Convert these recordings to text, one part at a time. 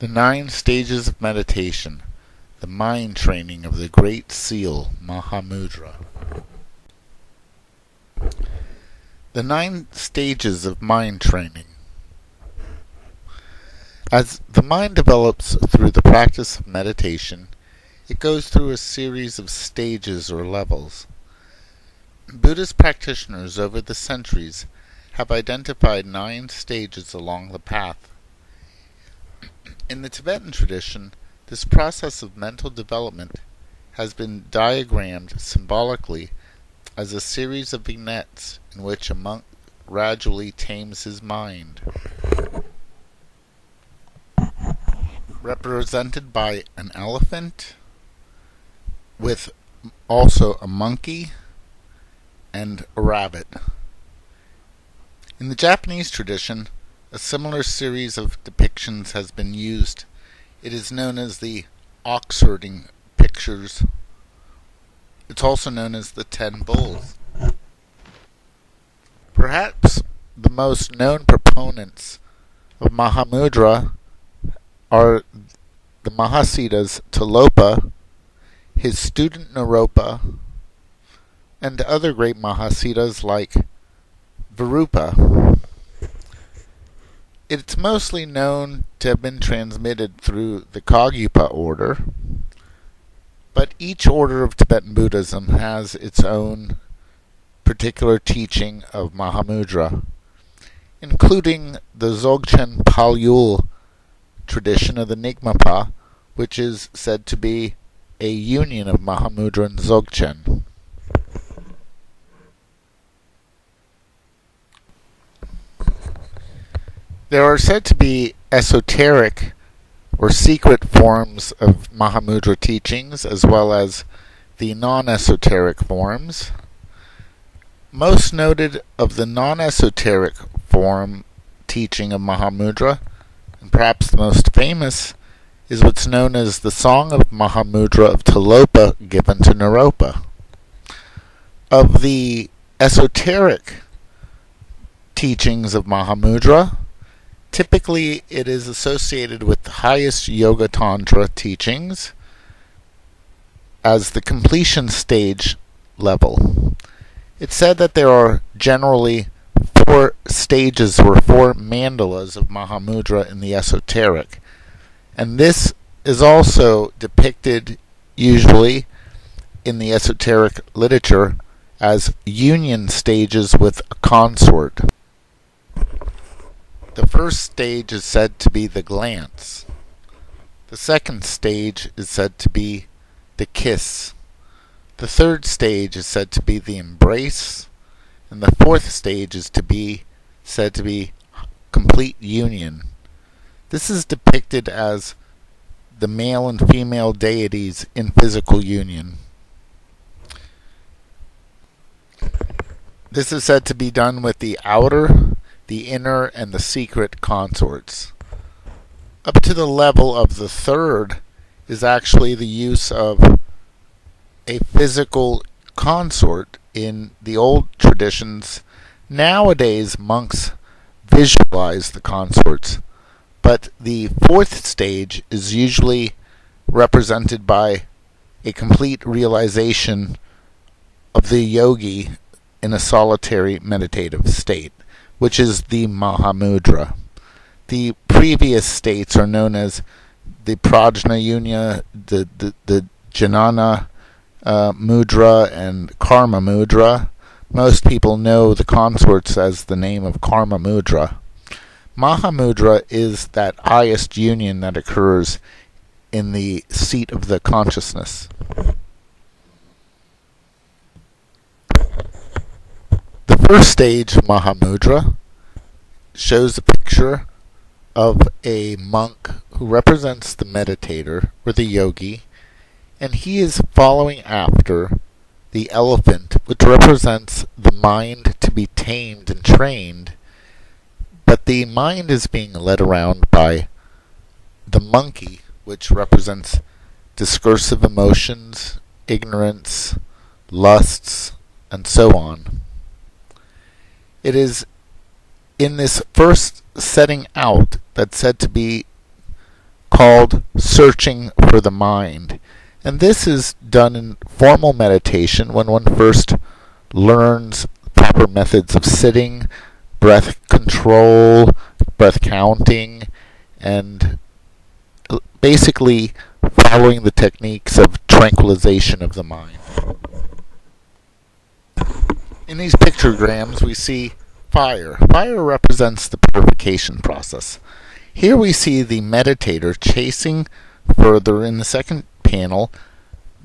The 9 Stages of Meditation, the Mind Training of the Great Seal, Mahamudra. The 9 Stages of Mind Training. As the mind develops through the practice of meditation, it goes through a series of stages or levels. Buddhist practitioners over the centuries have identified 9 stages along the path. In the Tibetan tradition, this process of mental development has been diagrammed symbolically as a series of vignettes in which a monk gradually tames his mind, represented by an elephant, with also a monkey and a rabbit. In the Japanese tradition, a similar series of depictions has been used. It is known as the ox-herding pictures. It's also known as the 10 bulls. Perhaps the most known proponents of Mahamudra are the Mahasiddhas Tilopa, his student Naropa, and other great Mahasiddhas like Virupa. It's mostly known to have been transmitted through the Kagyupa order, but each order of Tibetan Buddhism has its own particular teaching of Mahamudra, including the Dzogchen Palyul tradition of the Nyingma, which is said to be a union of Mahamudra and Dzogchen. There are said to be esoteric or secret forms of Mahamudra teachings, as well as the non-esoteric forms. Most noted of the non-esoteric form teaching of Mahamudra, and perhaps the most famous, is what's known as the Song of Mahamudra of Tilopa given to Naropa. Of the esoteric teachings of Mahamudra, typically it is associated with the highest Yoga Tantra teachings as the completion stage level. It's said that there are generally 4 stages or 4 mandalas of Mahamudra in the esoteric, and this is also depicted usually in the esoteric literature as union stages with a consort. The first stage is said to be the glance. The second stage is said to be the kiss. The third stage is said to be the embrace. And the fourth stage is said to be complete union. This is depicted as the male and female deities in physical union. This is said to be done with the outer, the inner, and the secret consorts. Up to the level of the third is actually the use of a physical consort in the old traditions. Nowadays, monks visualize the consorts, but the fourth stage is usually represented by a complete realization of the yogi in a solitary meditative state, which is the Mahamudra. The previous states are known as the Prajna-yunya, the Jnana Mudra, and Karma Mudra. Most people know the consorts as the name of Karma Mudra. Mahamudra is that highest union that occurs in the seat of the consciousness. The first stage of Mahamudra shows a picture of a monk who represents the meditator or the yogi, and he is following after the elephant, which represents the mind to be tamed and trained, but the mind is being led around by the monkey, which represents discursive emotions, ignorance, lusts, and so on. It is in this first setting out that's said to be called searching for the mind. And this is done in formal meditation when one first learns proper methods of sitting, breath control, breath counting, and basically following the techniques of tranquilization of the mind. In these pictograms, we see fire. Fire represents the purification process. Here we see the meditator chasing further in the second panel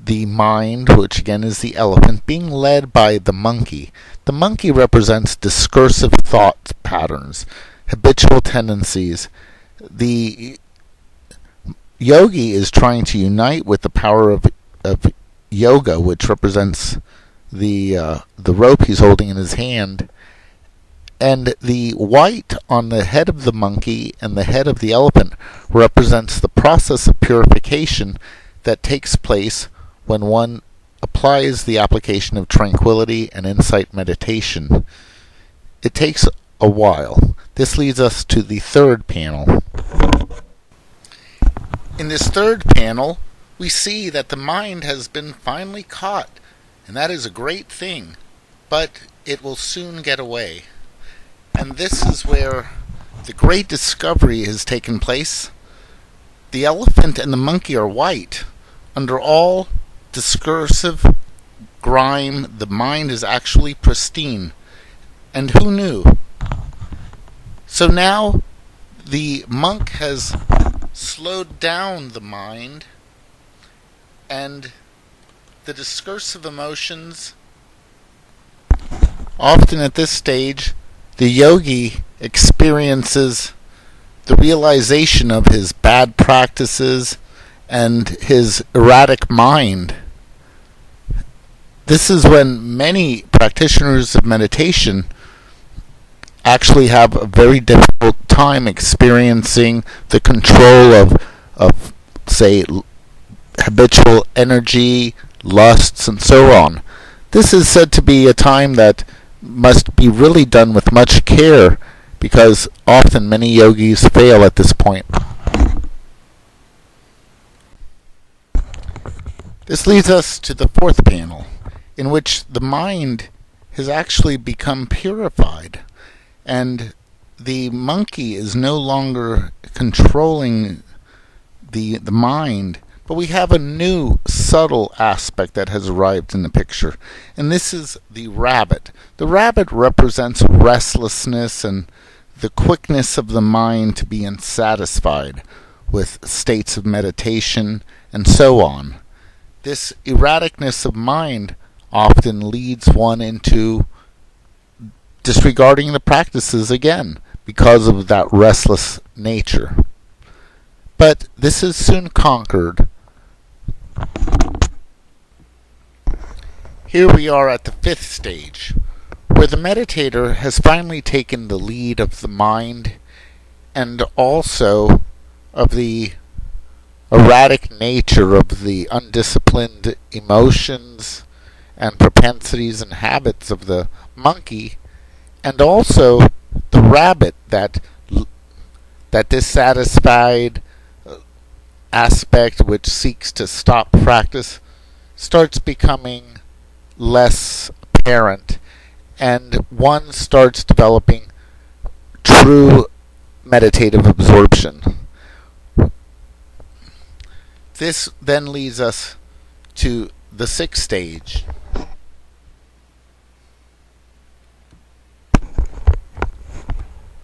the mind, which again is the elephant, being led by the monkey. The monkey represents discursive thought patterns, habitual tendencies. The yogi is trying to unite with the power of yoga, which represents the rope he's holding in his hand. And the white on the head of the monkey and the head of the elephant represents the process of purification that takes place when one applies the application of tranquility and insight meditation. It takes a while. This leads us to the third panel. In this third panel, we see that the mind has been finally caught, and that is a great thing, but it will soon get away. And this is where the great discovery has taken place. The elephant and the monkey are white. Under all discursive grime, the mind is actually pristine. And who knew? So now the monk has slowed down the mind, and the discursive emotions, often at this stage, the yogi experiences the realization of his bad practices and his erratic mind. This is when many practitioners of meditation actually have a very difficult time experiencing the control of say, habitual energy, lusts, and so on. This is said to be a time that must be really done with much care, because often many yogis fail at this point. This leads us to the fourth panel, in which the mind has actually become purified, and the monkey is no longer controlling the mind, but we have a new subtle aspect that has arrived in the picture, and this is the rabbit. The rabbit represents restlessness and the quickness of the mind to be unsatisfied with states of meditation and so on. This erraticness of mind often leads one into disregarding the practices again because of that restless nature. But this is soon conquered. Here we are at the fifth stage, where the meditator has finally taken the lead of the mind and also of the erratic nature of the undisciplined emotions and propensities and habits of the monkey, and also the rabbit, that dissatisfied aspect which seeks to stop practice starts becoming less apparent, and one starts developing true meditative absorption. This then leads us to the sixth stage.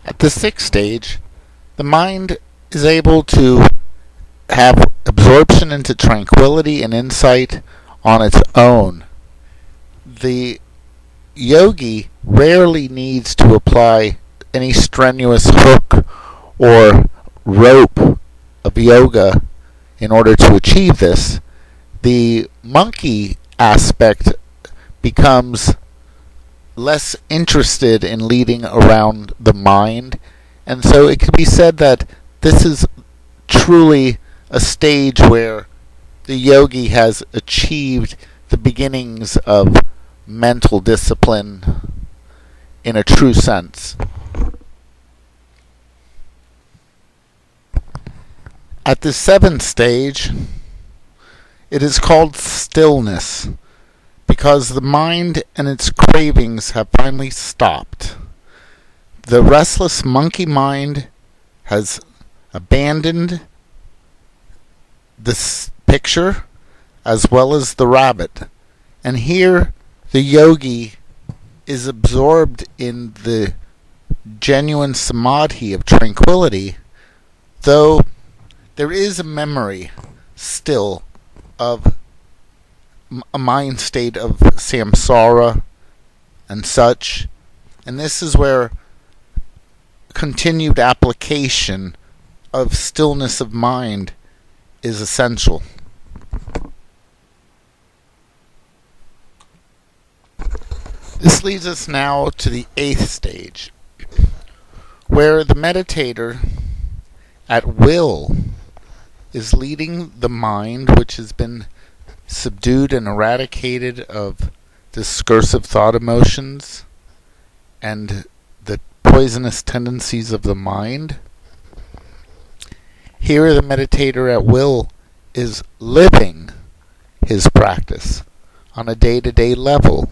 At the sixth stage, the mind is able to have absorption into tranquility and insight on its own. The yogi rarely needs to apply any strenuous hook or rope of yoga in order to achieve this. The monkey aspect becomes less interested in leading around the mind, and so it could be said that this is truly a stage where the yogi has achieved the beginnings of mental discipline in a true sense. At the seventh stage, it is called stillness, because the mind and its cravings have finally stopped. The restless monkey mind has abandoned this picture as well as the rabbit. And here the yogi is absorbed in the genuine samadhi of tranquility, though there is a memory still of a mind state of samsara and such. And this is where continued application of stillness of mind is essential. This leads us now to the eighth stage, where the meditator at will is leading the mind, which has been subdued and eradicated of discursive thought emotions and the poisonous tendencies of the mind. Here the meditator at will is living his practice on a day-to-day level.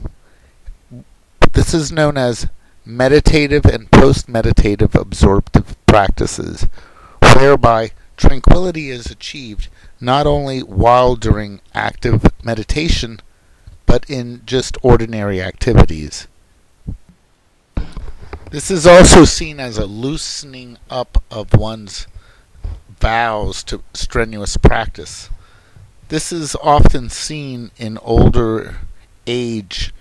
This is known as meditative and post-meditative absorptive practices, whereby tranquility is achieved not only while during active meditation, but in just ordinary activities. This is also seen as a loosening up of one's vows to strenuous practice. This is often seen in older age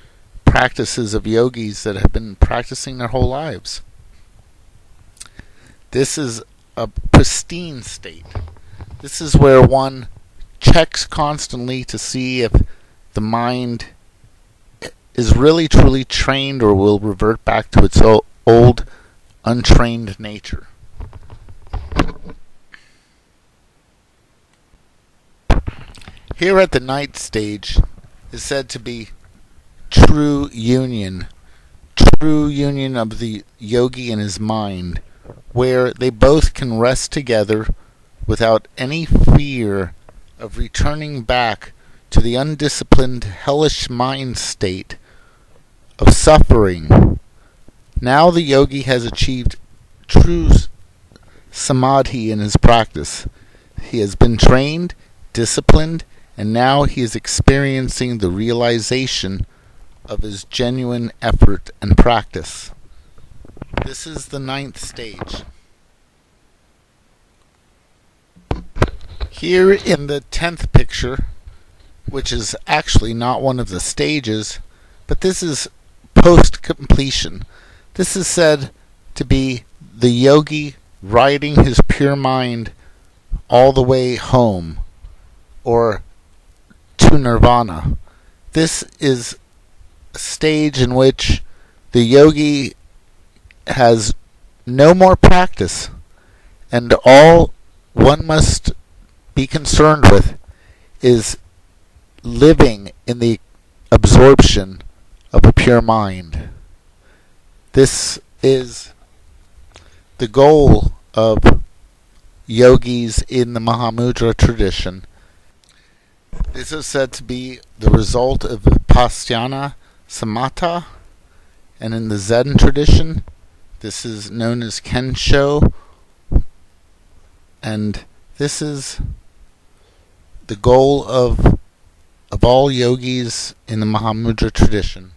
practices of yogis that have been practicing their whole lives. This is a pristine state. This is where one checks constantly to see if the mind is really truly trained or will revert back to its old untrained nature. Here at the ninth stage is said to be true union of the yogi and his mind, where they both can rest together without any fear of returning back to the undisciplined, hellish mind state of suffering. Now the yogi has achieved true samadhi in his practice. He has been trained, disciplined, and now he is experiencing the realization of his genuine effort and practice. This is the ninth stage. Here in the 10th picture, which is actually not one of the stages, but this is post-completion. This is said to be the yogi riding his pure mind all the way home, or to nirvana. This is a stage in which the yogi has no more practice, and all one must be concerned with is living in the absorption of a pure mind. This is the goal of yogis in the Mahamudra tradition. This is said to be the result of Vipassana Samatha, and in the Zen tradition, this is known as Kensho, and this is the goal of all yogis in the Mahamudra tradition.